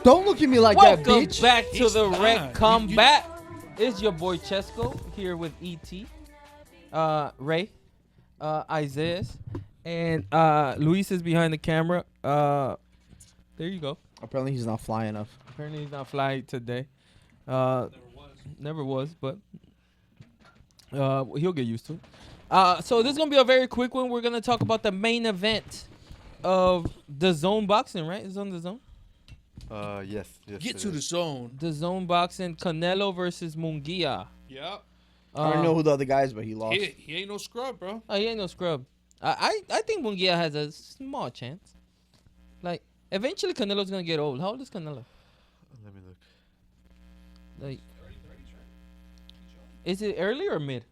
Don't look at me like that, Welcome bitch. back to He's the fine. Red Combat. It's your boy Chesco here with ET, Ray, Isaiah, and Luis is behind the camera. There you go. Apparently he's not fly enough. Apparently he's not flying today. Never was, but he'll get used to it. So this is gonna be a very quick one. We're gonna talk about the main event of the Zone Boxing, right? It's on the Zone. Yes. Get to the zone. The Zone Boxing, Canelo versus Munguia. Yeah. I don't know who the other guy is, but he lost. He ain't no scrub, bro. Oh, he ain't no scrub. I think Munguia has a small chance. Like, eventually Canelo's gonna get old. How old is Canelo? Let me look. Like, is it early or mid?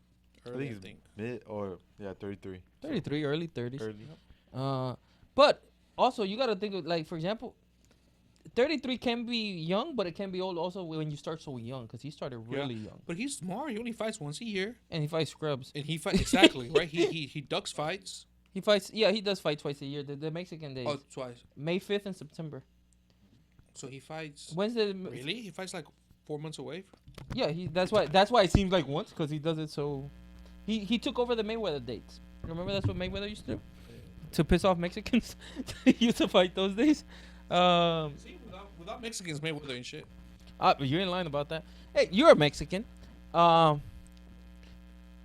Early, I think it's mid or 33. 33, early 30s. Early. But also you gotta think of, like, for example, 33 can be young, but it can be old also when you start so young, because he started really young. But he's smart. He only fights once a year. And he fights scrubs. And he fights exactly right. He ducks fights. He fights. Yeah, he does fight twice a year. The Mexican days. Oh, twice. May 5th and September. So he fights. When's the Really? He fights like 4 months away. Yeah, that's why it seems like once, because he does it so. He took over the Mayweather dates. Remember that's what Mayweather used to do to piss off Mexicans. He used to fight those days. See, without Mexicans, Mayweather ain't shit. You ain't lying about that. Hey, you're a Mexican.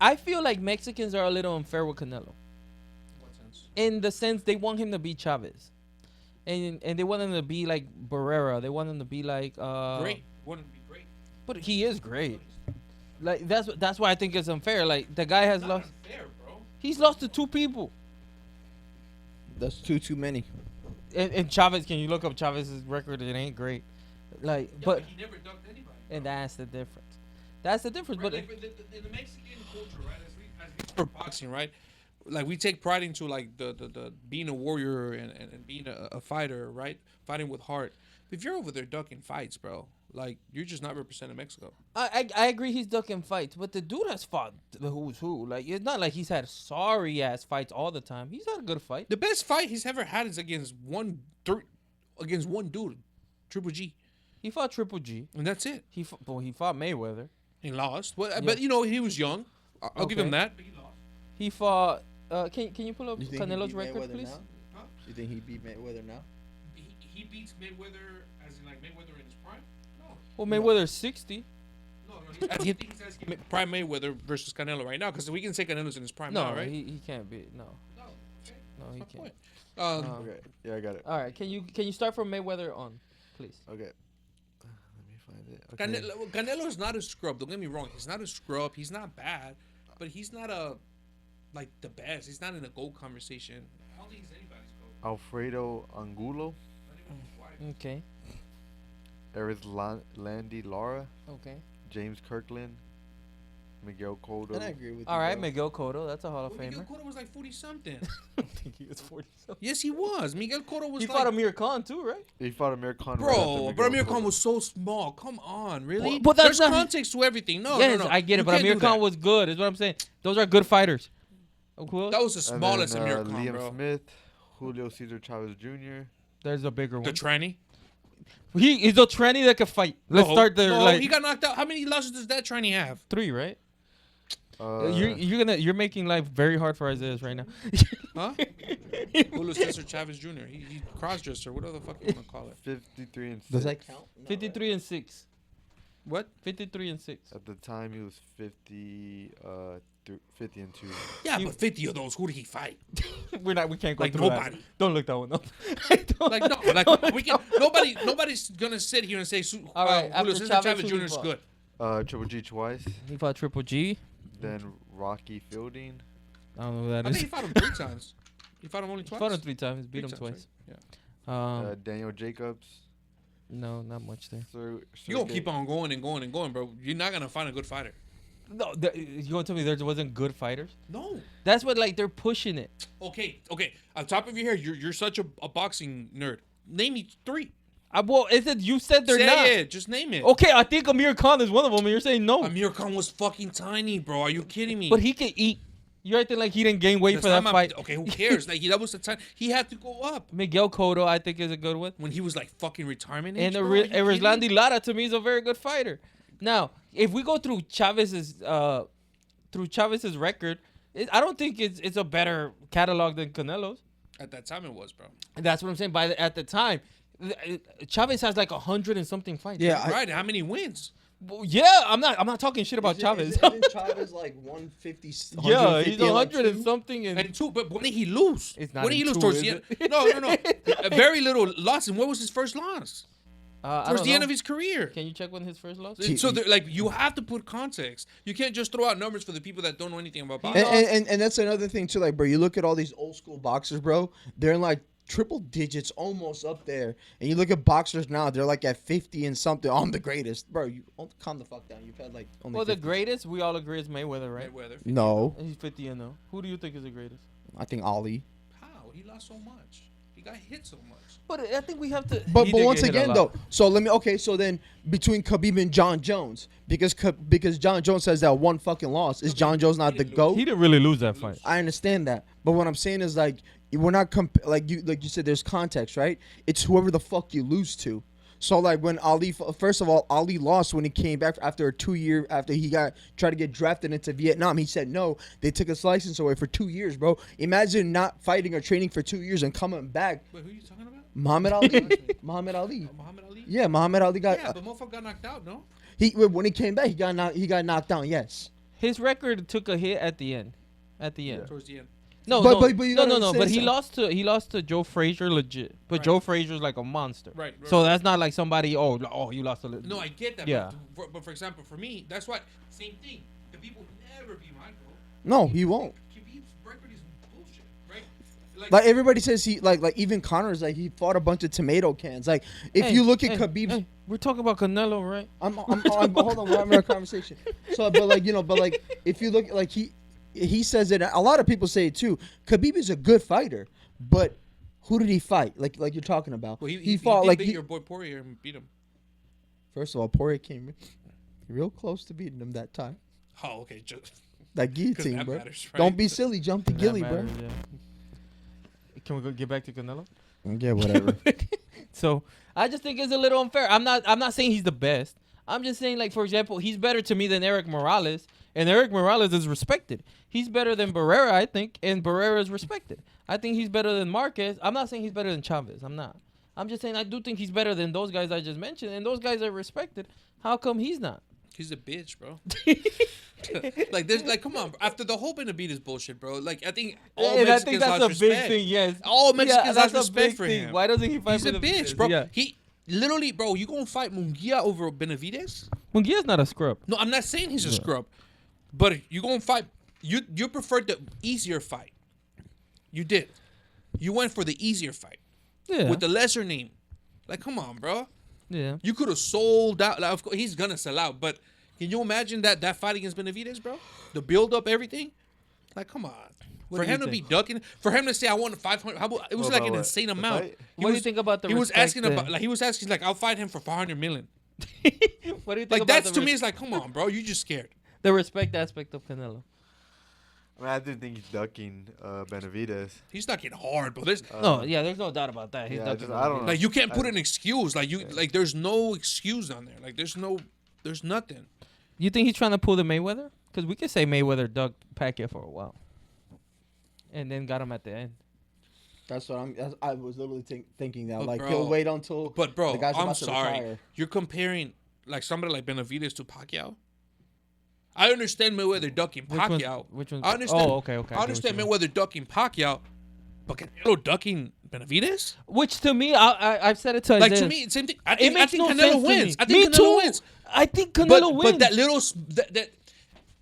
I feel like Mexicans are a little unfair with Canelo. What sense? In the sense they want him to be Chavez, and they want him to be like Barrera. They want him to be like Great. Want to be great. But he is great. Like that's why I think it's unfair. Like the guy has Not lost. unfair, bro. He's lost to 2 people. That's too many. And Chavez, can you look up Chavez's record? It ain't great. Like, Yeah, but he never ducked anybody. and that's the difference. That's the difference. Right, But like, in the Mexican culture, right? As for boxing, right? Like we take pride into like the being a warrior and being a fighter, right? Fighting with heart. But if you're over there ducking fights, bro, like you're just not representing Mexico. I agree he's ducking fights, but the dude has fought the who's who. Like, it's not like he's had sorry ass fights all the time. He's had a good fight. The best fight he's ever had is against one dude, Triple G, He fought Triple G. and that's it. He fought Mayweather. He lost, well, Yeah. but you know he was young. I'll give him Okay. that. But he lost. He fought. Can you pull up You think he Canelo's beat record, Mayweather please? now? Huh? You think he beat Mayweather now? He beats Mayweather as in like Mayweather in his prime. No, Well, Mayweather's 60. no. I think he's asking prime Mayweather versus Canelo right now because we can say Canelo's in his prime No, now, right? he can't be. No, No, okay. no, he My can't. point. Okay. Yeah, I got it. All right, can you start from Mayweather on, please? Okay. Let me find it. Okay. Canelo's not a scrub. Don't get me wrong. He's not a scrub. He's not bad, but he's not like the best. He's not in a GOAT conversation. I don't think he's anybody's GOAT. Alfredo Angulo, Not even his wife. Okay, Landy Lara, okay. James Kirkland, Miguel Cotto. And I agree with All you. right, bro. Miguel Cotto. That's a Hall of Well, Miguel Famer. Cotto was like 40 something. I think he was 40. Yes, he was. Miguel Cotto was He like, fought Amir Khan too, right? He fought Amir Khan. bro. But Amir Khan Khan was so small. Come on, really? But that's There's not- context to everything. No, Yes, no. I get it, You but can't Amir do Khan that. was good. Is what I'm saying. Those are good fighters. Okay. That was the smallest Amir Khan, Liam bro. Smith, Julio Cesar Chavez Jr. There's a bigger The one. tranny. He's a tranny that can fight. Let's start there. No, like he got knocked out. How many losses does that tranny have? 3, right? Uh, You're making life very hard for Isaiah right now. Huh? Julio Cesar Chavez Jr. He cross-dresser. Whatever the fuck you want to call it. 53 and 6. Does that count? No, 53 and 6. What? 53 and 6. At the time, he was 50 and 2. Yeah, but 50 of those, who did he fight? We can't go Like through nobody. that. Don't look that one up. Like no, like we can. Nobody's gonna sit here and say All right, Julio after Cesar Chavez, Chavez who Jr. he is fought? good. Triple G twice. He fought Triple G. Then Rocky Fielding. I don't know who that I is. think he fought him 3 times. He fought him only He twice. fought him 3 times. Beat him 3 twice. times, right? Yeah. Daniel Jacobs. No, not much there. You gonna keep on going and going and going, bro. You're not gonna find a good fighter. No, you gonna tell me there wasn't good fighters? No. That's what, like, they're pushing it. Okay. On top of your head, you're such a boxing nerd. Name me 3. Well, is it you said they're Say not? it. Just name it. Okay, I think Amir Khan is one of them, and you're saying no. Amir Khan was fucking tiny, bro. Are you kidding me? But he can eat. You're acting like he didn't gain weight for that fight. Okay, who cares? Like that was the time he had to go up Miguel Cotto, I think, is a good one. when he was like fucking retirement. And age, bro. Are you kidding me? Erislandy Lara, to me, is a very good fighter. Now, if we go through Chavez's record, I don't think it's a better catalog than Canelo's. At that time, it was, bro. And that's what I'm saying. At the time, Chavez has like 100 and something fights. Yeah, Right? How many wins? Well, yeah. I'm not talking shit about Chavez. Isn't Chavez like 150? Yeah, he's 150 100 and two? something. And two, but when did he lose? It's not when did he in lose two, towards is the end? it? No. A very little loss. And what was his first loss? I Towards don't the end know. of his career. Can you check when his first loss? So, like, you have to put context. You can't just throw out numbers for the people that don't know anything about And, boxing. and that's another thing too. Like, bro, you look at all these old school boxers, bro. They're in like triple digits, almost up there. And you look at boxers now; they're like at 50 and something. I'm the greatest, bro. You calm the fuck down. You've had like only. Well, the 50. greatest we all agree is Mayweather, right? Mayweather. No, He's 50 and 0. Who do you think is the greatest? I think Ali. How? He lost so much. He got hit so much. But I think we have to. But He but did once get hit a again lot. though, so let me so then between Khabib and John Jones, because John Jones has that one fucking loss, is John Jones not the GOAT? He didn't really lose that fight. I understand that, but what I'm saying is like we're not like you said. There's context, right? It's whoever the fuck you lose to. So like when Ali, first of all, Ali lost when he came back after a 2 year after he tried to get drafted into Vietnam. He said no. They took his license away for 2 years, bro. Imagine not fighting or training for 2 years and coming back. Wait, who are you talking about? Muhammad Ali. Muhammad Ali. Muhammad Ali? Yeah, Muhammad Ali got. Yeah, but motherfucker got knocked out, no? When he came back, he got knocked down. Yes. His record took a hit at the end. Towards the end. No, But no, you no, gotta no. But understand he lost to Joe Frazier legit. But Right. Joe Frazier's like a monster. Right. So that's not like somebody. You lost a little. No, I get that. Yeah. But for example, for me, that's why, same thing. The people never be Michael. No, he won't. Khabib's record is bullshit, right? Like everybody says, he like even Connor's like he fought a bunch of tomato cans. Like if you look at Khabib's, we're talking about Canelo, right? I'm hold on, we're having a conversation. So, but like if you look like he says it. A lot of people say it too. Khabib is a good fighter, but who did he fight? Like you're talking about. Well, he fought like beat your boy Poirier and beat him. First of all, Poirier came real close to beating him that time. Oh, okay. Just That guillotine, that bro. matters, right? Don't be silly. Jump the That gilly, bro. matters, yeah. Can we go get back to Canelo? Yeah, whatever. So I just think it's a little unfair. I'm not saying he's the best. I'm just saying, like, for example, he's better to me than Eric Morales, and Eric Morales is respected. He's better than Barrera, I think, and Barrera is respected. I think he's better than Marquez. I'm not saying he's better than Chavez. I'm not. I'm just saying I do think he's better than those guys I just mentioned, and those guys are respected. How come he's not? He's a bitch, bro. Come on. Bro. After the whole Benavidez bullshit, bro. Like, I think all And I Mexicans think that's lost a big respect. thing, yes. All Mexicans that's lost a respect big for thing. him. Why doesn't he fight He's for a the bitch, bro. Yeah. He literally, bro. You gonna fight Munguia over Benavidez? Munguia's not a scrub. No, I'm not saying he's a scrub, but you gonna fight. You preferred the easier fight. You did. You went for the easier fight Yeah. with the lesser name. Like, come on, bro. Yeah. You could have sold out. Like, of course, he's gonna sell out, but can you imagine that fight against Benavidez, bro? The build up, everything. Like, come on. What For do you him to be think? ducking, for him to say, "I want 500," how about, it was What like about an what? insane The amount. fight? What do you think about the He was respect asking thing? about, like, he was asking, like, "I'll fight him for 500 million." What do you think Like, about that's the to me, it's like, come on, bro, you just scared. the respect aspect of Canelo? I mean, I didn't think he's ducking Benavidez. He's not getting hard, bro. There's No, yeah, there's no doubt about that. He's yeah, not just- gonna I don't be- know. like you can't put an excuse. Like there's no excuse on there. Like there's nothing. You think he's trying to pull the Mayweather? Because we could say Mayweather dug Pacquiao for a while, and then got him at the end. I was literally thinking that. But Like bro, he'll wait until. But bro, the guy's I'm about to sorry. retire. You're comparing like somebody like Benavidez to Pacquiao. I understand Mayweather ducking Pacquiao. Which one? I understand. Oh, okay. I understand Mayweather ducking Pacquiao, but Canelo ducking Benavidez? Which to me, I've said it to Like Isaiah. to me, same thing. I It think makes no Canelo sense to wins. me. I think Me Canelo too. wins. I think Canelo wins. But that little that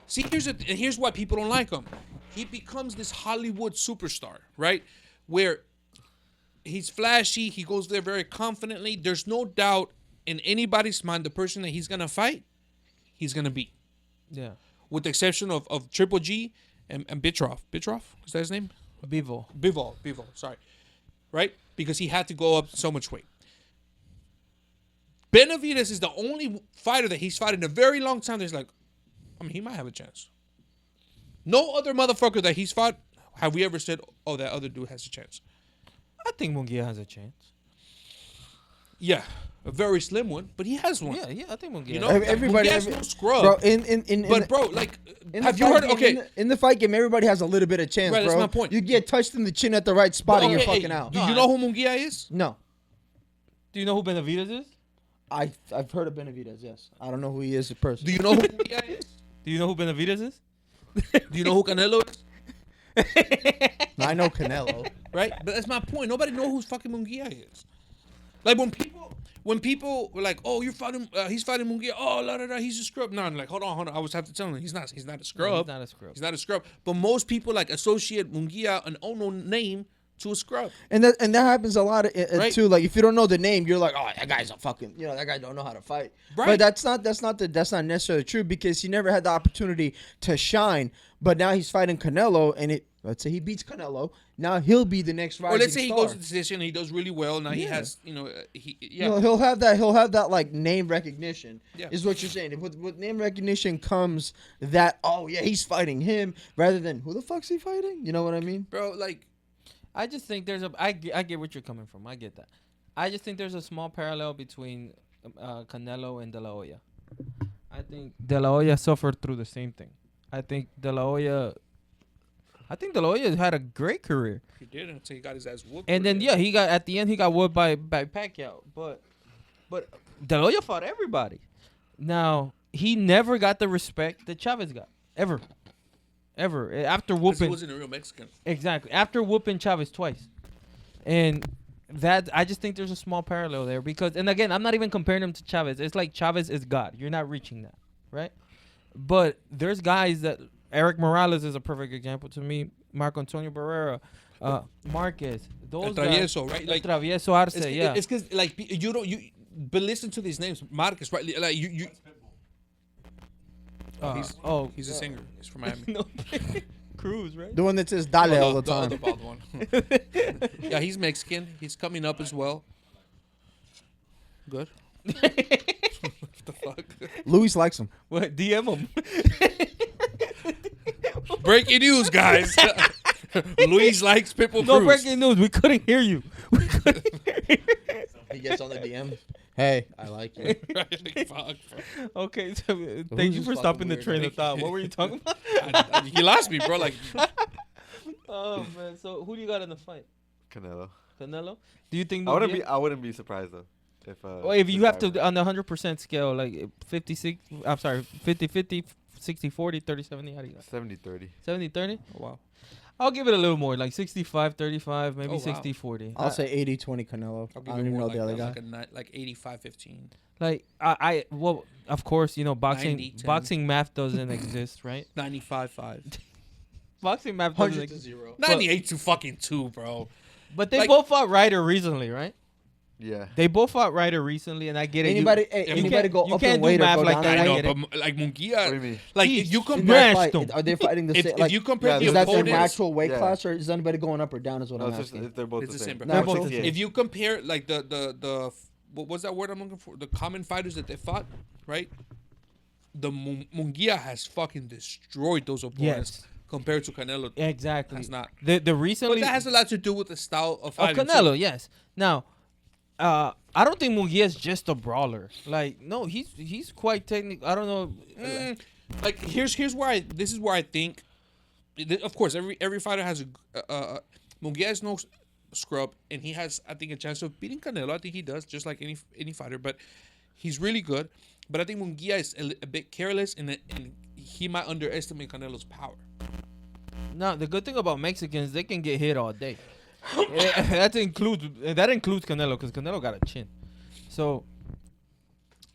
see here's why people don't like him. He becomes this Hollywood superstar, right? Where he's flashy, he goes there very confidently. There's no doubt in anybody's mind the person that he's gonna fight, he's gonna beat. Yeah. With the exception of Triple G and Bitroff. Bitroff? Is that his name? Bivol. Bivol, sorry. Right? Because he had to go up so much weight. Benavidez is the only fighter that he's fought in a very long time that's like, I mean, he might have a chance. No other motherfucker that he's fought have we ever said, oh, that other dude has a chance. I think Munguia has a chance. Yeah, a very slim one, but he has one. Yeah, I think Munguia. You know, Everybody- Munguia has no scrub. Bro, But bro, like, in have the you fight heard? game- Okay, in the fight game, everybody has a little bit of chance, Right, bro. that's my point. You get touched in the chin at the right spot and you're okay, fucking out. Do you know who Munguia is? No, Do you know who Benavidez is? I've heard of Benavidez. Yes, I don't know who he is in person. Do you know who Munguia is? Do you know who Benavidez is? Do you know who Canelo is? I know Canelo. Right, but that's my point. Nobody knows who fucking Munguia is. Like when people were like, "Oh, you're fighting, he's fighting Munguia. Oh, la da da, he's a scrub." No, I'm like, hold on. I always have to tell him he's not a scrub. No, he's not a scrub. He's not a scrub. But most people like associate Munguia, an unknown name, to a scrub. And that happens a lot Right. too. Like if you don't know the name, you're like, oh, that guy's a fucking, that guy don't know how to fight. Right. But that's not necessarily true because he never had the opportunity to shine. But now he's fighting Canelo, and let's say he beats Canelo. Now he'll be the next rising Or let's say he star. goes to the decision and he does really well. Now he Yeah. has, yeah. He'll have that like name recognition. Yeah. Is what you're saying. With name recognition comes that, oh yeah, he's fighting him rather than who the fuck's he fighting? You know what I mean? Bro, like, I just think there's I get what you're coming from. I get that. I just think there's a small parallel between Canelo and De La Hoya. I think De La Hoya suffered through the same thing. I think De La Hoya had a great career. he did until he got his ass whooped. And then he got whooped by Pacquiao. But De La Hoya fought everybody. Now he never got the respect that Chavez got ever. After he whooping wasn't a real Mexican. exactly after whooping Chavez twice, and that I just think there's a small parallel there because and again I'm not even comparing him to Chavez. It's like Chavez is God. You're not reaching that, right? But there's guys that Eric Morales is a perfect example to me. Marco Antonio Barrera, Marquez, those El guys. Travieso, right? Like, Travieso Arce, it's yeah. because like but listen to these names, Marquez, right? Like you. He's a singer. He's from Miami. No, Cruz, right? The one that says Dale all the time. The bald one. Yeah, he's Mexican. He's coming up as well. Good. What the fuck? Luis likes him. What? DM him. Breaking news, guys. Luis likes Pitbull No Cruz. breaking news. We couldn't hear you. He gets on the DM. Hey, I like you. Right, like, fuck. Okay, so thank you just for stopping the fucking train weird, of thought. What were you talking about? He lost me, bro. Like, Oh man, so who do you got in the fight? Canelo. Canelo? Do you think? I wouldn't be surprised though. If you have guy to on the 100% scale, like 50-60, I'm sorry, 50-50, 60-40, 30-70, how do you got? 70-30. 70-30? oh, wow. I'll give it a little more, like 65-35, maybe Oh, wow. 60-40. I'll say 80-20 Canelo. I'll I give don't it even more know the other guy. like 85-15. Like well, of course, boxing 90-10. boxing math doesn't exist, right? 95-5. Boxing math doesn't 100 to exist. 0. 98-2, bro. But they Like- both fought Ryder recently, right? Yeah. They both fought Ryder recently, and I get it. Anybody can't- go you up can't in do weight or math go like down that. in I I know, weight? get it. but like What do you Munguia, mean? like He if you Is compare, that smashed fight- him. Are they fighting the if, same? if Like, you compare Yeah, the is that their opponents, natural weight Yeah. class, or is anybody going up or down? Is what No, I'm it's just asking. they're both It's the the same. same, bro. They're both the the same. if you compare like the what was that word I'm looking for? The common fighters that they fought, right? The Munguia has fucking destroyed those opponents Yes. compared to Canelo. Exactly. That's not. The recently But that has a lot to do with the style of of fighting. Canelo, yes. Now, I don't think Munguia is just a brawler. Like, no, he's quite technical. I don't know. Like here's where this is where I think, of course, every fighter has a Munguia has no scrub, and he has, I think, a chance of beating Canelo. I think he does, just like any fighter. But he's really good. But I think Munguia is a bit careless, and he might underestimate Canelo's power. No, the good thing about Mexicans, they can get hit all day. that includes Canelo, because Canelo got a chin. So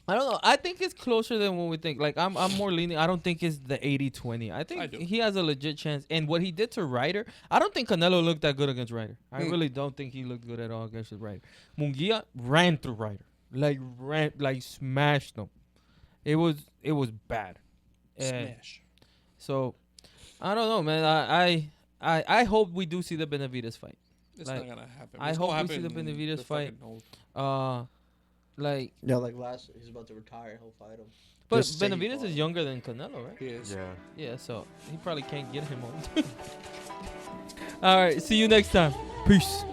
I don't know. I think it's closer than what we think. Like I'm more leaning. I don't think it's the 80-20. I think I do. he has a legit chance. And what he did to Ryder, I don't think Canelo looked that good against Ryder. I really don't think he looked good at all against Ryder. Munguia ran through Ryder, like smashed him. It was bad. Smash. So I don't know, man. I hope we do see the Benavidez fight. It's Like, not gonna happen. I It's hope gonna we see the happen Benavidez the fight. fucking whole- Like Yeah, like he's about to retire. He'll fight him. But Just saying. Benavidez is younger than Canelo, right? He is. Yeah. Yeah, so he probably can't get him on. All right, see you next time. Peace.